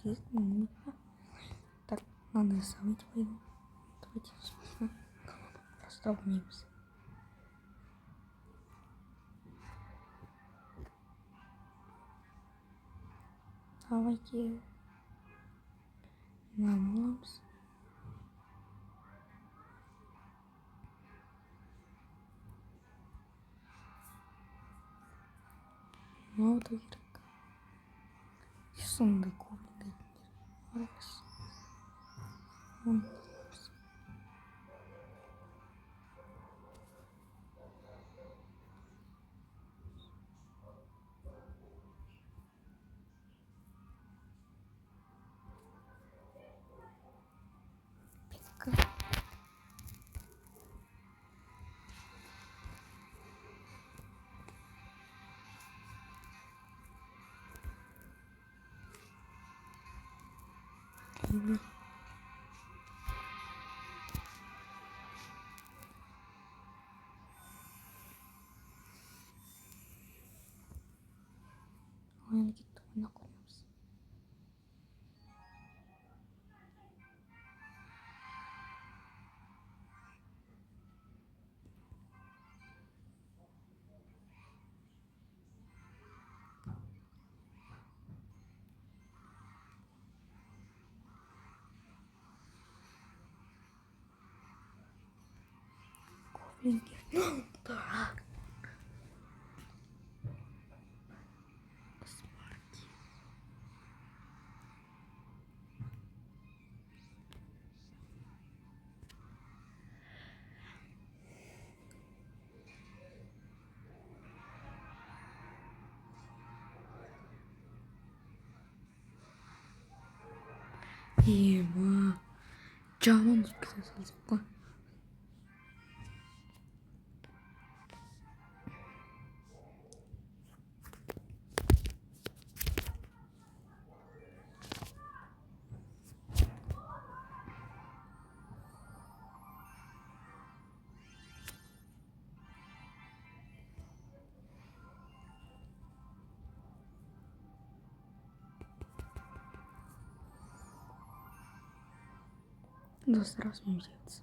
Ну, так, надо забыть его. Давайте, собственно, расставнимся. Давайте намылимся. Ну, вот так. Сундук увидеть. Раз. Пика. Ой, где-то наклонился. Гоблинки. Да. Ева. Canım sıkıldı. Да, сразу мчится.